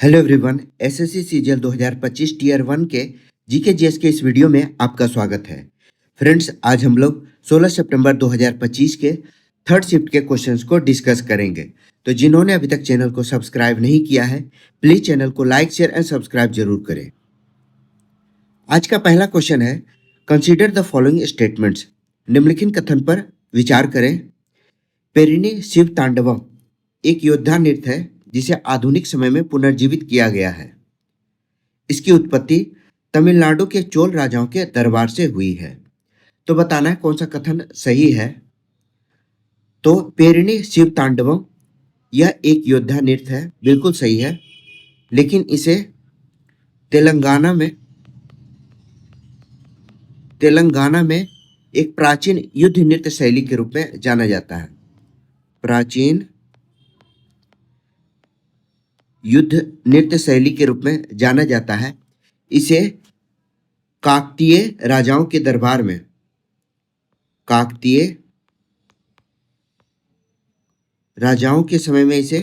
Hello everyone, SSC CGL 2025 tier 1 के GK GS के इस वीडियो में आपका स्वागत है। फ्रेंड्स, आज हम लोग 16 सितंबर 2025 के थर्ड शिफ्ट के क्वेश्चंस को डिस्कस करेंगे। तो जिन्होंने अभी तक चैनल को सब्सक्राइब नहीं किया है, प्लीज चैनल को लाइक, शेयर एंड सब्सक्राइब जरूर करें। आज का पहला क्वेश्चन है, कंसीडर द फॉलोइंग स्टेटमेंट्स। निम्नलिखित कथन पर विचार करें। पेरिनी शिव तांडवम एक योद्धा नृत्य है जिसे आधुनिक समय में पुनर्जीवित किया गया है। इसकी उत्पत्ति तमिलनाडु के चोल राजाओं के दरबार से हुई है। तो बताना है कौन सा कथन सही है। तो पेरिनी शिव तांडवम यह एक योद्धा नृत्य है, बिल्कुल सही है, लेकिन इसे तेलंगाना में एक प्राचीन युद्ध नृत्य शैली के रूप में जाना जाता है। प्राचीन युद्ध नृत्य शैली के रूप में जाना जाता है। इसे काकतीय राजाओं के दरबार में काकतीय राजाओं के समय में इसे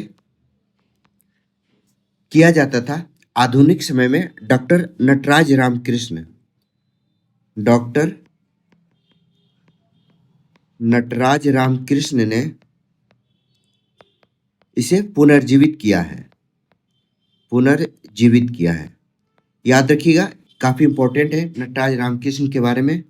किया जाता था। आधुनिक समय में डॉक्टर नटराज रामकृष्ण ने इसे पुनर्जीवित किया है। याद रखिएगा, काफी इंपॉर्टेंट है नटराज रामकृष्ण के बारे में।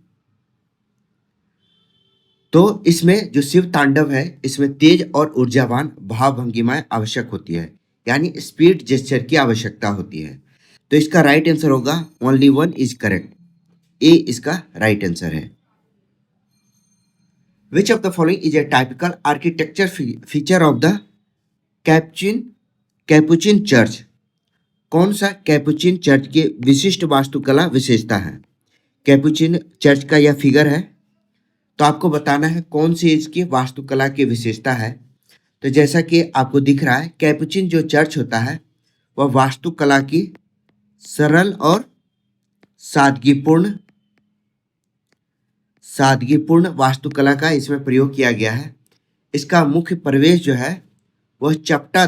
तो इसमें जो शिव तांडव है, इसमें तेज और ऊर्जावान भाव भंगिमाएं आवश्यक होती है, यानी स्पीड जेस्चर की आवश्यकता होती है। तो इसका राइट आंसर होगा ओनली वन इज करेक्ट, ए इसका राइट आंसर है। Which of the following is a typical architecture feature of the Capuchin church. कौन सा कैपुचिन चर्च की विशिष्ट वास्तुकला विशेषता है। कैपुचिन चर्च का यह फिगर है, तो आपको बताना है कौन सी इसकी वास्तुकला की विशेषता है। तो जैसा कि आपको दिख रहा है, कैपुचिन जो चर्च होता है वह वास्तुकला की सरल और सादगीपूर्ण वास्तुकला का इसमें प्रयोग किया गया है। इसका मुख्य प्रवेश जो है वह चपटा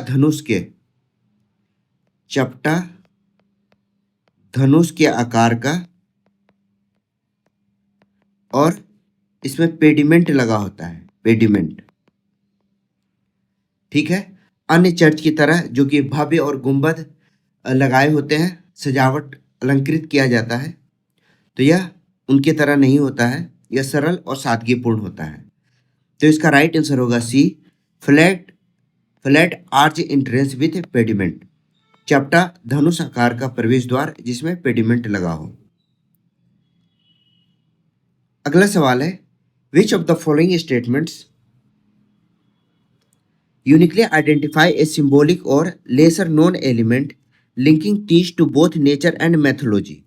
धनुष के आकार का, और इसमें पेडिमेंट लगा होता है, पेडिमेंट। ठीक है, अन्य चर्च की तरह जो कि भव्य और गुंबद लगाए होते हैं, सजावट अलंकृत किया जाता है, तो यह उनकी तरह नहीं होता है, यह सरल और सादगीपूर्ण होता है। तो इसका राइट आंसर होगा C, flat arch entrance with pediment. चपटा धनुष आकार का प्रवेश द्वार जिसमें पेडिमेंट लगा हो। अगला सवाल है, which of the following statements uniquely identify a symbolic or lesser known element linking Teej to both nature and mythology.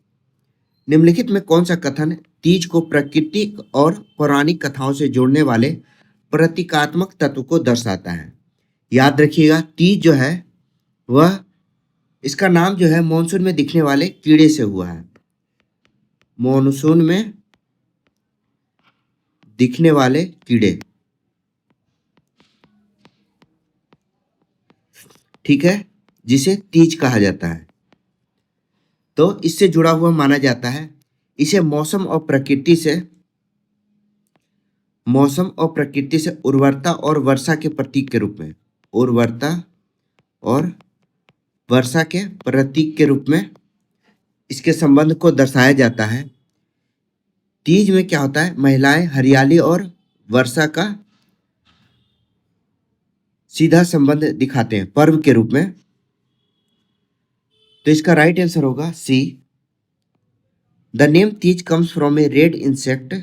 निम्नलिखित में कौन सा कथन तीज को प्रकृति और पौराणिक कथाओं से जोड़ने वाले प्रतीकात्मक तत्व को दर्शाता है। याद रखिएगा, तीज जो है वह, इसका नाम जो है मॉनसून में दिखने वाले कीड़े से हुआ है। मॉनसून में दिखने वाले कीड़े, ठीक है, जिसे तीज कहा जाता है। तो इससे जुड़ा हुआ माना जाता है। इसे मौसम और प्रकृति से उर्वरता और वर्षा के प्रतीक के रूप में, इसके संबंध को दर्शाया जाता है। तीज में क्या होता है, महिलाएं हरियाली और वर्षा का सीधा संबंध दिखाते हैं पर्व के रूप में। तो इसका राइट आंसर होगा C, the name Teej comes from a red insect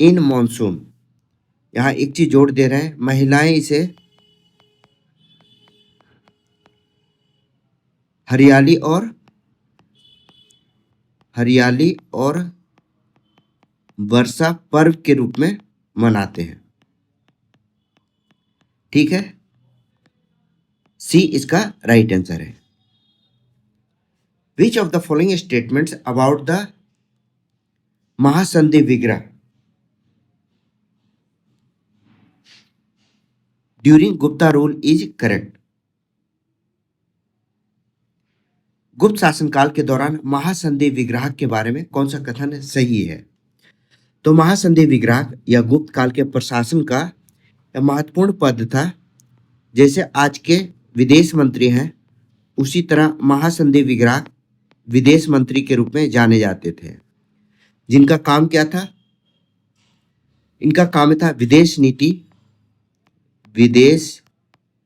in monsoon. यहां एक चीज जोड़ दे रहे हैं, महिलाएं इसे हरियाली और वर्षा पर्व के रूप में मनाते हैं। ठीक है, सी इसका राइट आंसर है। Which of the following statements about the Mahasandhi Vigraha during Gupta rule is correct. Gupta शासनकाल के दौरान महासंधि विग्रह के बारे में कौन सा कथन सही है? तो महासंधि विग्रह या गुप्त काल के प्रशासन का महत्वपूर्ण पद था। जैसे आज के विदेश मंत्री हैं, उसी तरह महासंधि विग्रह विदेश मंत्री के रूप में जाने जाते थे, जिनका काम क्या था? इनका काम था विदेश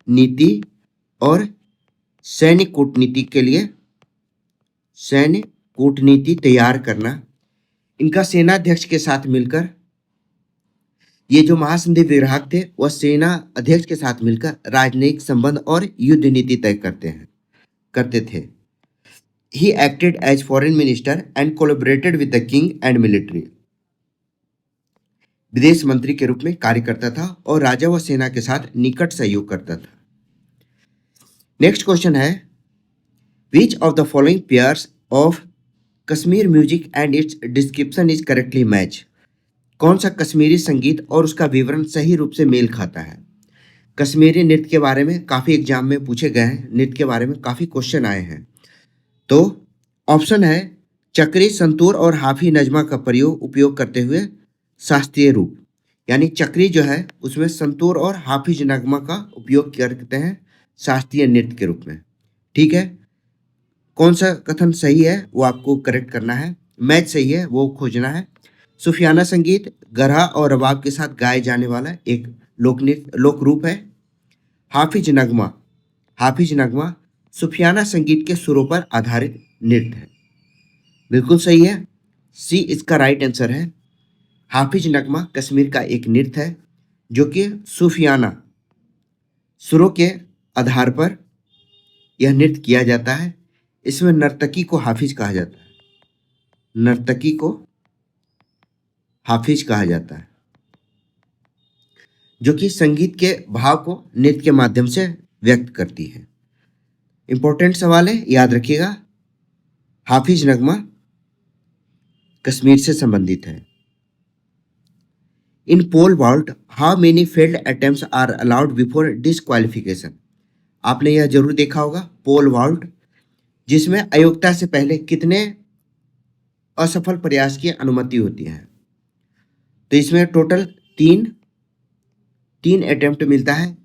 नीति और सैन्य कूटनीति तैयार करना। इनका सेनाध्यक्ष के साथ मिलकर, ये जो महासंधि विग्राहक थे वह सेना अध्यक्ष के साथ मिलकर राजनयिक संबंध और युद्ध नीति तय करते थे। He acted as foreign minister and collaborated with the king and military. विदेश मंत्री के रूप में कार्य करता था और राजा व सेना के साथ निकट सहयोग करता था। नेक्स्ट क्वेश्चन है, Which of the following pairs of Kashmir music and it's description is correctly match? कौन सा कश्मीरी संगीत और उसका विवरण सही रूप से मेल खाता है? कश्मीरी नृत्य के बारे में काफ़ी एग्जाम में पूछे गए हैं, नृत्य के बारे में काफ़ी क्वेश्चन आए हैं। तो ऑप्शन है चक्री, संतूर और हाफी नजमा का उपयोग करते हुए शास्त्रीय रूप, यानी चक्री जो है उसमें संतूर और हाफिज नगमा का उपयोग करते हैं शास्त्रीय नृत्य के रूप में। ठीक है, कौन सा कथन सही है वो आपको करेक्ट करना है, मैच सही है वो खोजना है। सूफियाना संगीत गरहा और रबाब के साथ गाए जाने वाला एक लोक रूप है। हाफिज नगमा सूफियाना संगीत के सुरों पर आधारित नृत्य है। बिल्कुल सही है, सी इसका राइट आंसर है। हाफिज नगमा कश्मीर का एक नृत्य है जो कि सूफियाना सुरों के आधार पर यह नृत्य किया जाता है। इसमें नर्तकी को हाफिज कहा जाता है, जो कि संगीत के भाव को नृत्य के माध्यम से व्यक्त करती है। इंपॉर्टेंट सवाल है, याद रखिएगा। हाफिज नगमा कश्मीर से संबंधित है। In pole vault how many failed attempts are allowed before disqualification? आपने यह जरूर देखा होगा, पोल वॉल्ट, जिसमें अयोग्यता से पहले कितने असफल प्रयास की अनुमति होती है। तो इसमें टोटल तीन अटेम्प्ट मिलता है।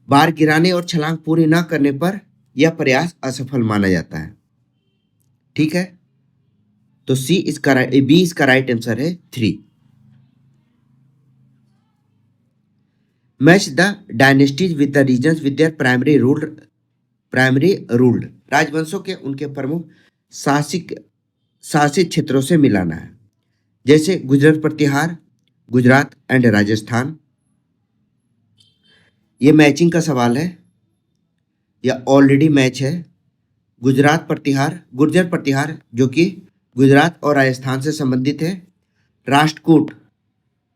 बार गिराने और छलांग पूरी न करने पर यह प्रयास असफल माना जाता है। ठीक है, तो बी इसका राइट आंसर है 3। Match the dynasties with the regions with their primary ruled. राजवंशों के उनके प्रमुख शासित क्षेत्रों से मिलाना है। जैसे गुजर प्रतिहार, गुजरात एंड राजस्थान। ये मैचिंग का सवाल है या ऑलरेडी मैच है। गुर्जर प्रतिहार जो कि गुजरात और राजस्थान से संबंधित है। राष्ट्रकूट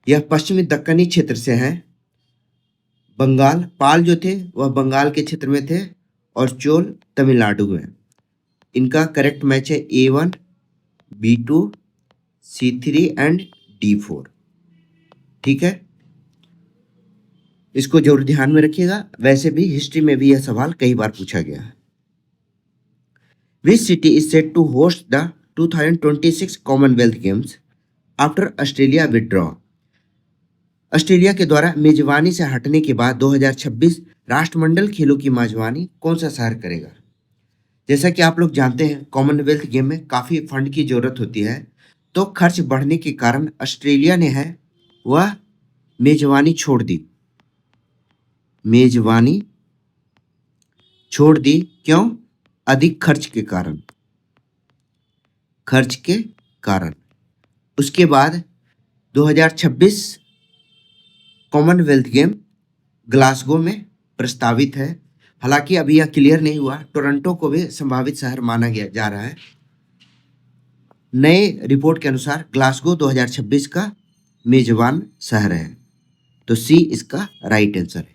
यह पश्चिमी दक्कनी क्षेत्र से है। बंगाल, पाल जो थे वह बंगाल के क्षेत्र में थे और चोल तमिलनाडु में। इनका करेक्ट मैच है A1, B2, C3 and D4। ठीक है, इसको जरूर ध्यान में रखिएगा। वैसे भी हिस्ट्री में भी यह सवाल कई बार पूछा गया है। Which city is set to host the 2026 Commonwealth Games after Australia withdraw? Australia के द्वारा मेजबानी से हटने के बाद 2026 राष्ट्रमंडल खेलों की मेजबानी कौन सा शहर करेगा? जैसा कि आप लोग जानते हैं, कॉमनवेल्थ गेम में काफ़ी फंड की ज़रूरत होती है, तो खर्च बढ़ने के कारण ऑस्ट्रेलिया ने है वह मेजबानी छोड़ दी। क्यों? अधिक खर्च के कारण। उसके बाद 2026 कॉमनवेल्थ गेम ग्लासगो में प्रस्तावित है। हालांकि अभी यह क्लियर नहीं हुआ, टोरंटो को भी संभावित शहर माना जा रहा है। नए रिपोर्ट के अनुसार ग्लासगो 2026 का मेजबान शहर है। तो सी इसका राइट आंसर है।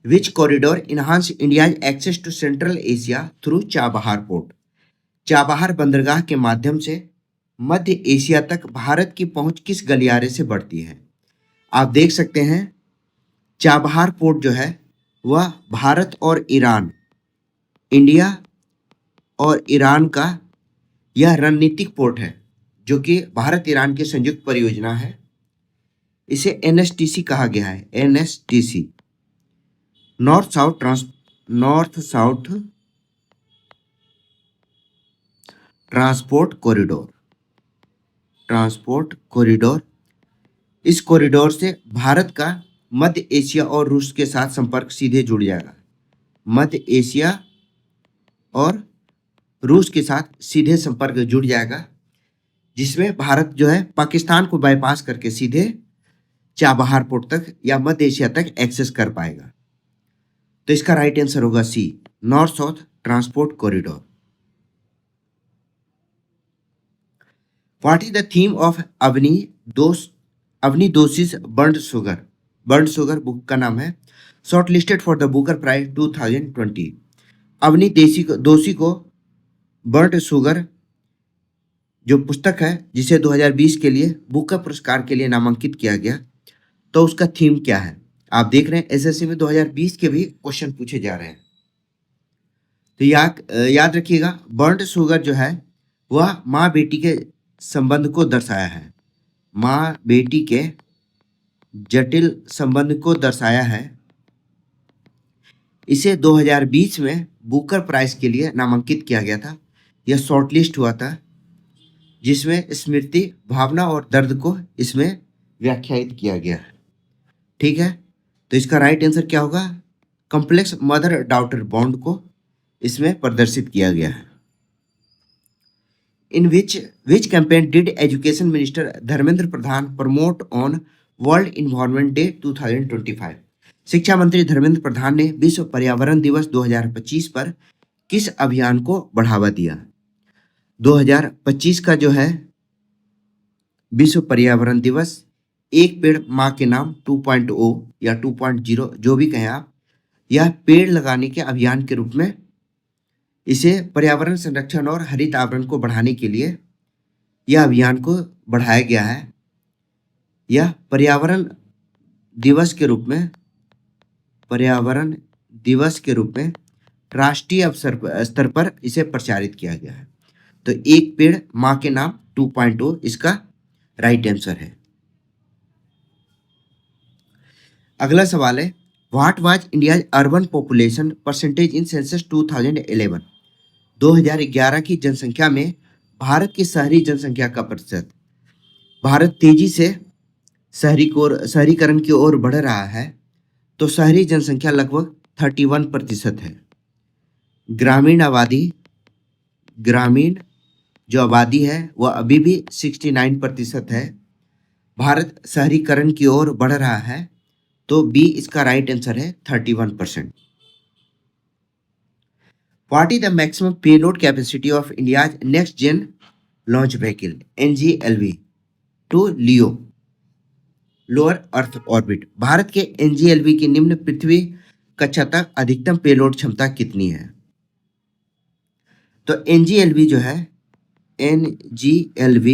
Which corridor enhance India's access to Central Asia through Chabahar port? Chabahar बंदरगाह के माध्यम से मध्य एशिया तक भारत की पहुंच किस गलियारे से बढ़ती है? आप देख सकते हैं चाबहार पोर्ट जो है वह भारत और ईरान, इंडिया और ईरान का यह रणनीतिक पोर्ट है, जो कि भारत ईरान की संयुक्त परियोजना है। इसे एनएसटीसी कहा गया है, एनएसटीसी, नॉर्थ साउथ ट्रांसपोर्ट कॉरिडोर। इस कॉरिडोर से भारत का मध्य एशिया और रूस के साथ संपर्क सीधे जुड़ जाएगा। मध्य एशिया और रूस के साथ सीधे संपर्क जुड़ जाएगा, जिसमें भारत जो है पाकिस्तान को बाईपास करके सीधे चाबहार पोर्ट तक या मध्य एशिया तक एक्सेस कर पाएगा। तो इसका राइट आंसर होगा C, north south transport corridor. What is the theme of Avni Doshi's burned sugar book का नाम है, short listed for the Booker Prize 2020। Avni Doshi को बर्न्ड शुगर जो पुस्तक है, जिसे 2020 के लिए बुकर पुरस्कार के लिए नामांकित किया गया, तो उसका थीम क्या है? आप देख रहे हैं एसएससी में 2020 के भी क्वेश्चन पूछे जा रहे हैं। तो याद रखिएगा, बर्न्ड शुगर जो है वह माँ बेटी के संबंध को दर्शाया है, माँ बेटी के जटिल संबंध को दर्शाया है। इसे 2020 में बुकर प्राइज के लिए नामांकित किया गया था। यह शॉर्टलिस्ट हुआ था, जिसमें स्मृति, भावना और दर्द को इसमें व्याख्यायित किया गया है। ठीक है, तो इसका राइट आंसर क्या होगा? कॉम्प्लेक्स मदर डॉटर बॉन्ड को इसमें प्रदर्शित किया गया है। In which campaign did education minister Dharmendra Pradhan promote on World Environment Day 2025? शिक्षा मंत्री धर्मेंद्र प्रधान ने विश्व पर्यावरण दिवस 2025 पर किस अभियान को बढ़ावा दिया? 2025 का जो है विश्व पर्यावरण दिवस, एक पेड़ माँ के नाम 2.0 या 2.0 जो भी कहें आप, यह पेड़ लगाने के अभियान के रूप में इसे पर्यावरण संरक्षण और हरित आवरण को बढ़ाने के लिए यह अभियान को बढ़ाया गया है। यह पर्यावरण दिवस के रूप में राष्ट्रीय स्तर पर इसे प्रचारित किया गया है। तो एक पेड़ माँ के नाम 2.0 इसका राइट आंसर है। अगला सवाल है, what was India urban population percentage in census 2011? 2011 की जनसंख्या में भारत की शहरी जनसंख्या का प्रतिशत। भारत तेजी से शहरीकरण की ओर बढ़ रहा है, तो शहरी जनसंख्या लगभग 31% है। ग्रामीण जो आबादी है वह अभी भी 69% है। भारत शहरीकरण की ओर बढ़ रहा है, तो बी इसका राइट आंसर है 31%। What is the maximum payload capacity of India's next gen launch vehicle NGLV to LEO lower earth orbit? Bharat के NGLV की निम्न पृथ्वी कक्षा तक अधिकतम पेलोड क्षमता कितनी है? तो NGLV जो है, NGLV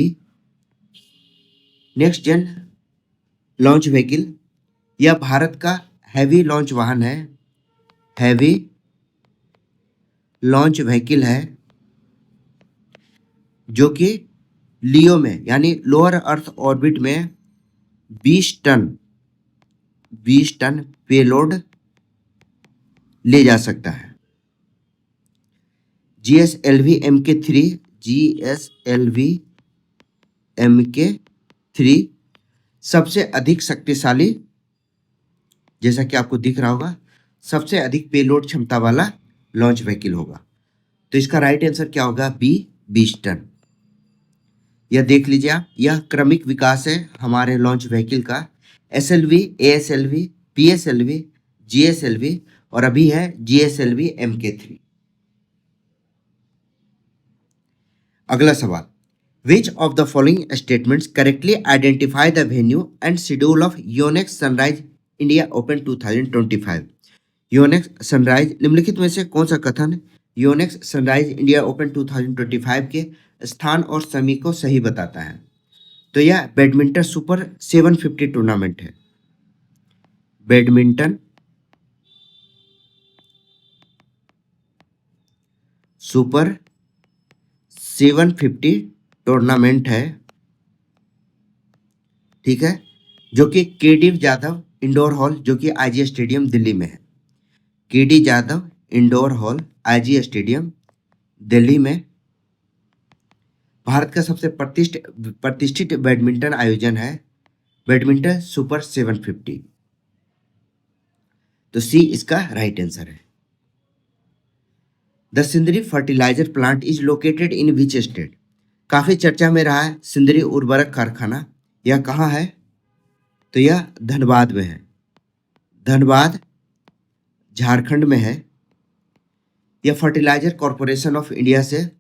next gen launch vehicle, यह भारत का हैवी लॉन्च वाहन है, हैवी लॉन्च व्हीकल है, जो कि लियो में यानी लोअर अर्थ ऑर्बिट में 20 टन पेलोड ले जा सकता है। GSLV MK3 सबसे अधिक शक्तिशाली, जैसा कि आपको दिख रहा होगा, सबसे अधिक पेलोड क्षमता वाला लॉन्च व्हीकल होगा। तो इसका राइट आंसर क्या होगा? B, 20 tonne. यह देख लीजिए आप, यह क्रमिक विकास है हमारे लॉन्च व्हीकल का। SLV, ASLV, PSLV, GSLV और अभी है GSLV MK3। अगला सवाल, विच of the following statements correctly identify the venue and schedule of Yonex sunrise India open 2025? Yonex sunrise, निम्नलिखित में से कौन सा कथन योनेक्स सनराइज इंडिया ओपन 2025 के स्थान और समय को सही बताता है? तो यह बैडमिंटन सुपर 750 टूर्नामेंट है। बैडमिंटन सुपर 750 टूर्नामेंट है, ठीक है, जो कि केडी जाधव इंडोर हॉल जो कि आईजी स्टेडियम दिल्ली में है। KD Jadhav indoor hall IG stadium Delhi में भारत का सबसे प्रतिष्ठित बैडमिंटन आयोजन है, बैडमिंटन सुपर 750। तो सी इसका राइट आंसर है। The Sindri fertiliser plant is located in which state? काफी चर्चा में रहा है सिंदरी उर्वरक कारखाना, यह कहाँ है? तो यह धनबाद में है। धनबाद झारखंड में है। यह फर्टिलाइजर कॉरपोरेशन ऑफ इंडिया से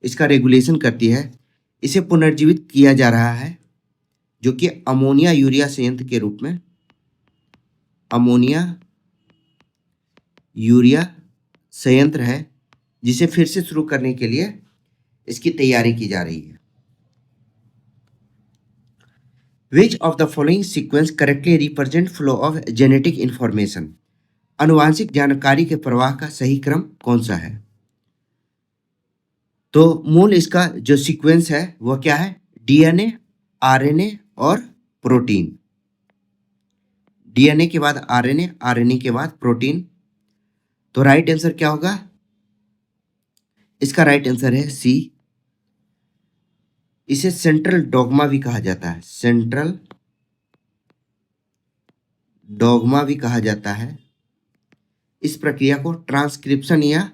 इसका रेगुलेशन करती है। इसे पुनर्जीवित किया जा रहा है, जो कि अमोनिया यूरिया संयंत्र के रूप में, अमोनिया यूरिया संयंत्र है, जिसे फिर से शुरू करने के लिए इसकी तैयारी की जा रही है। Which of the following sequence correctly represent flow of genetic information? अनुवांशिक जानकारी के प्रवाह का सही क्रम कौन सा है? तो मूल इसका जो सीक्वेंस है वह क्या है? डीएनए, आरएनए और प्रोटीन। डीएनए के बाद आरएनए, आरएनए के बाद प्रोटीन। तो राइट आंसर क्या होगा? इसका राइट आंसर है सी। इसे सेंट्रल डॉग्मा भी कहा जाता है, सेंट्रल डॉग्मा भी कहा जाता है। इस प्रक्रिया को ट्रांसक्रिप्शन या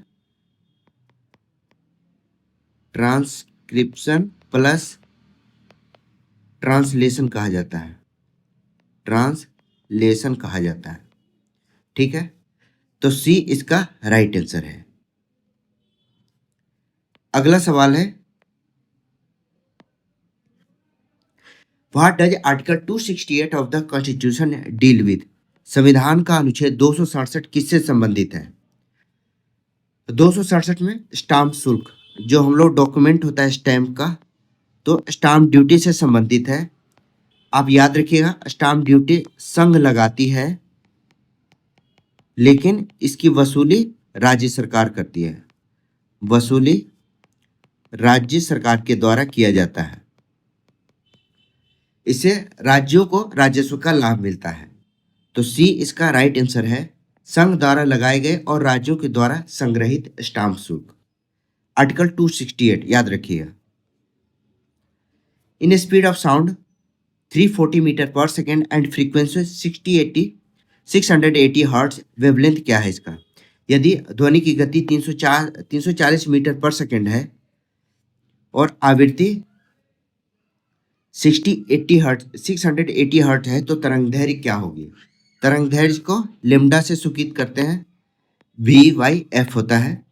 ट्रांसक्रिप्शन प्लस ट्रांसलेशन कहा जाता है, ट्रांसलेशन कहा जाता है, ठीक है। तो सी इसका राइट आंसर है। अगला सवाल है, what does article 268 of the constitution deal with? संविधान का अनुच्छेद 267 किससे संबंधित है? 267 में स्टाम्प शुल्क, जो हम लोग डॉक्यूमेंट होता है स्टैम्प का, तो स्टाम्प ड्यूटी से संबंधित है। आप याद रखिएगा, स्टाम्प ड्यूटी संघ लगाती है, लेकिन इसकी वसूली राज्य सरकार करती है। वसूली राज्य सरकार के द्वारा किया जाता है। इससे राज्यों को राजस्व का लाभ मिलता है। तो सी इसका राइट आंसर है, संघ द्वारा लगाए गए और राज्यों के द्वारा संग्रहित स्टाम्प शुल्क। आर्टिकल 268 याद रखिएगा। In speed of sound 340 metre per second and frequency 680 hertz, wavelength क्या है इसका? यदि ध्वनि की गति 340 मीटर पर सेकेंड है और आवृत्ति 680 हर्ट्ज है, तो तरंग दैर्घ्य क्या होगी? तरंग दैर्घ्य को लेम्डा से सूचित करते हैं, V/F होता है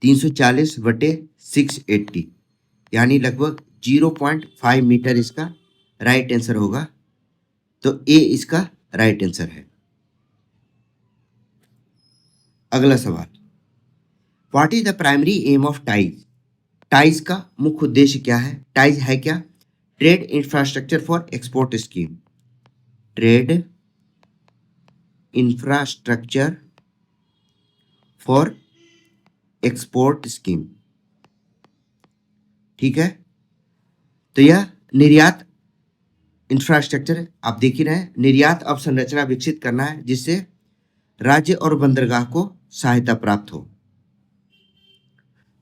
340/680, यानी लगभग 0.5 मीटर इसका राइट आंसर होगा। तो ए इसका राइट आंसर है। अगला सवाल, what is the primary aim of ties? Ties का मुख्य उद्देश्य क्या है? टाइज है क्या? Trade infrastructure for export scheme, trade infrastructure for export scheme, ठीक है। तो यह निर्यात इंफ्रास्ट्रक्चर, आप देख ही रहे हैं, निर्यात अवसंरचना विकसित करना है, जिससे राज्य और बंदरगाह को सहायता प्राप्त हो।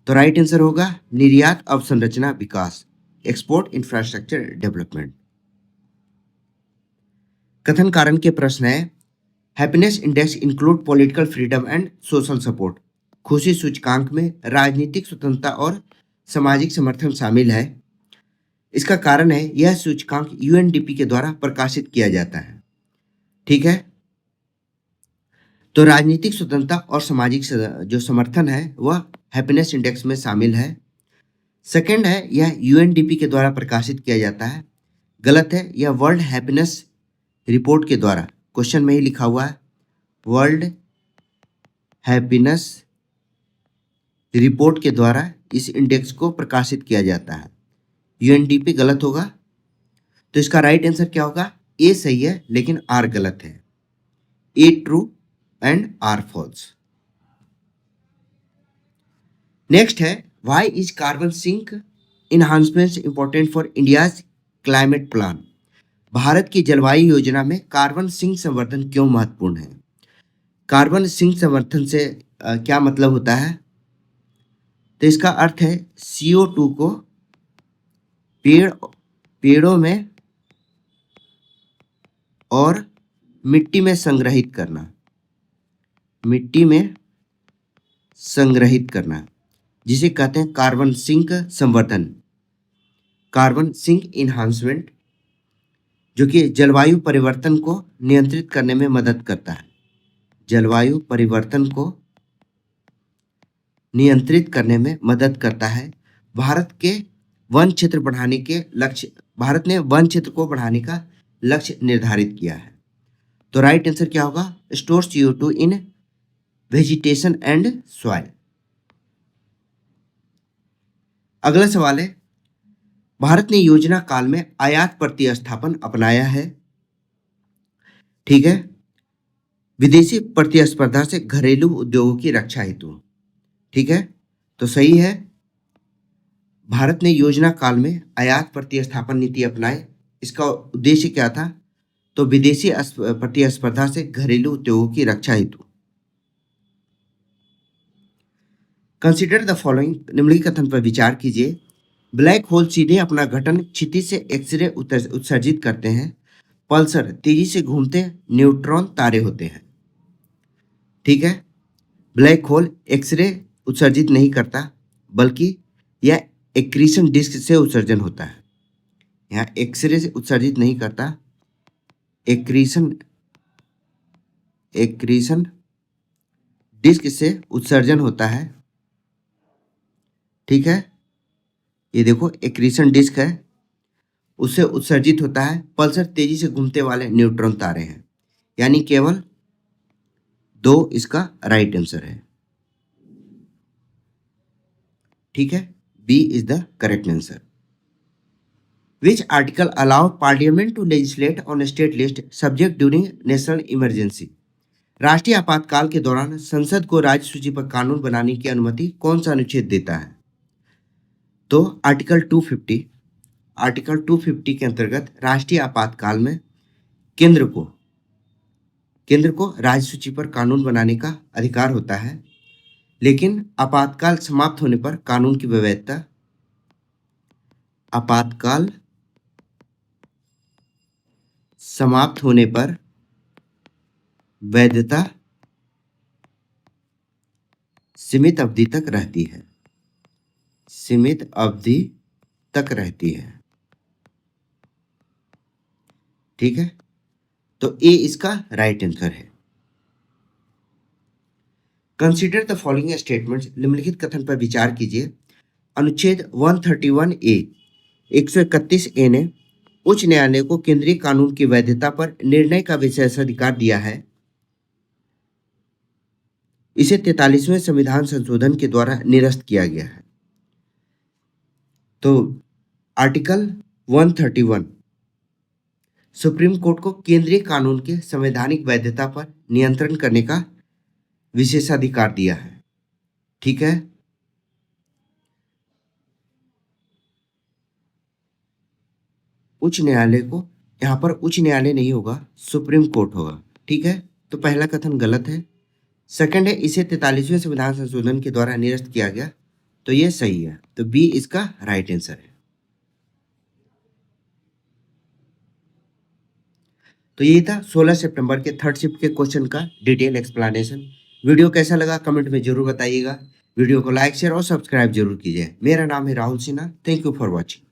तो राइट आंसर होगा निर्यात अवसंरचना विकास, एक्सपोर्ट इंफ्रास्ट्रक्चर डेवलपमेंट। कथन कारण के प्रश्न है, happiness index include political freedom and social support. खुशी सूचकांक में राजनीतिक स्वतंत्रता और सामाजिक समर्थन शामिल है। इसका कारण है, यह सूचकांक यूएनडीपी के द्वारा प्रकाशित किया जाता है, ठीक है। तो राजनीतिक स्वतंत्रता और सामाजिक जो समर्थन है वह हैप्पीनेस इंडेक्स में शामिल है। सेकंड है, यह यूएनडीपी के द्वारा प्रकाशित किया जाता है। गलत है, यह वर्ल्ड हैप्पीनेस रिपोर्ट के द्वारा, क्वेश्चन में ही लिखा हुआ है वर्ल्ड हैप्पीनेस रिपोर्ट के द्वारा इस इंडेक्स को प्रकाशित किया जाता है। यूएनडीपी गलत होगा। तो इसका राइट आंसर क्या होगा? ए सही है, लेकिन आर गलत है। A true and R false. Next है, why is carbon sink enhancement important for India's climate plan. भारत की जलवायु योजना में कार्बन सिंक संवर्धन क्यों महत्वपूर्ण है। कार्बन सिंक संवर्धन से क्या मतलब होता है, तो इसका अर्थ है CO2 को पेड़ों में और मिट्टी में संग्रहित करना, मिट्टी में संग्रहित करना, जिसे कहते हैं कार्बन सिंक संवर्धन, कार्बन सिंक इनहांसमेंट, जो कि जलवायु परिवर्तन को नियंत्रित करने में मदद करता है। जलवायु परिवर्तन को नियंत्रित करने में मदद करता है। भारत ने वन क्षेत्र को बढ़ाने का लक्ष्य निर्धारित किया है। तो राइट आंसर क्या होगा, store CO2 in vegetation and soil. अगला सवाल है, भारत ने योजना काल में आयात प्रतिस्थापन अपनाया है। ठीक है, विदेशी प्रतिस्पर्धा से घरेलू उद्योगों की रक्षा हेतु। ठीक है, तो सही है, भारत ने योजना काल में आयात प्रतिस्थापन नीति अपनाई। इसका उद्देश्य क्या था, तो विदेशी प्रतिस्पर्धा से घरेलू उद्योगों की रक्षा हेतु। कंसिडर द फॉलोइंग, निम्नलिखित कथन पर विचार कीजिए। ब्लैक होल सीधे अपना घटन क्षितिज से एक्सरे उत्सर्जित करते हैं। पल्सर तेजी से घूमते न्यूट्रॉन तारे होते हैं। ठीक है, ब्लैक होल एक्सरे उत्सर्जित नहीं करता, बल्कि यह एक्रीशन डिस्क से उत्सर्जन होता है। यहाँ एक्सरे से उत्सर्जित नहीं करता, एक्रीशन डिस्क से उत्सर्जन होता है। ठीक है, ये देखो एक्रीशन डिस्क है, उससे उत्सर्जित होता है। पल्सर तेजी से घूमते वाले न्यूट्रॉन तारे हैं, यानी केवल 2 इसका राइट आंसर है। ठीक है, B is the correct answer. Which article allow parliament to legislate on state list subject during national emergency. राष्ट्रीय आपातकाल के दौरान संसद को राज्य सूची पर कानून बनाने की अनुमति कौन सा अनुच्छेद देता है। तो आर्टिकल 250 के अंतर्गत राष्ट्रीय आपातकाल में केंद्र को राज्य सूची पर कानून बनाने का अधिकार होता है, लेकिन आपातकाल समाप्त होने पर कानून की वैधता, आपातकाल समाप्त होने पर वैधता सीमित अवधि तक रहती है, सीमित अवधि तक रहती है। ठीक है, तो ए इसका राइट आंसर है। कंसीडर द फॉलोइंग स्टेटमेंट्स, निम्नलिखित कथन पर विचार कीजिए। अनुच्छेद 131A 131A ने उच्च न्यायालय को केंद्रीय कानून की वैधता पर निर्णय का विशेषाधिकार दिया है। इसे 43वें संविधान संशोधन के द्वारा निरस्त किया गया है। तो आर्टिकल 131 सुप्रीम कोर्ट को केंद्रीय कानून के संवैधानिक वैधता पर नियंत्रण करने का विशेषाधिकार दिया है। ठीक है, उच्च न्यायालय को, यहां पर उच्च न्यायालय नहीं होगा, सुप्रीम कोर्ट होगा। ठीक है, तो पहला कथन गलत है। सेकंड है, इसे 43वें संविधान संशोधन के द्वारा निरस्त किया गया, तो ये सही है। तो बी इसका राइट आंसर है। तो ये था 16 सितंबर के थर्ड शिफ्ट के क्वेश्चन का डिटेल एक्सप्लेनेशन। वीडियो कैसा लगा कमेंट में जरूर बताइएगा। वीडियो को लाइक शेयर और सब्सक्राइब जरूर कीजिए। मेरा नाम है Rahul Sinha. Thank you for watching.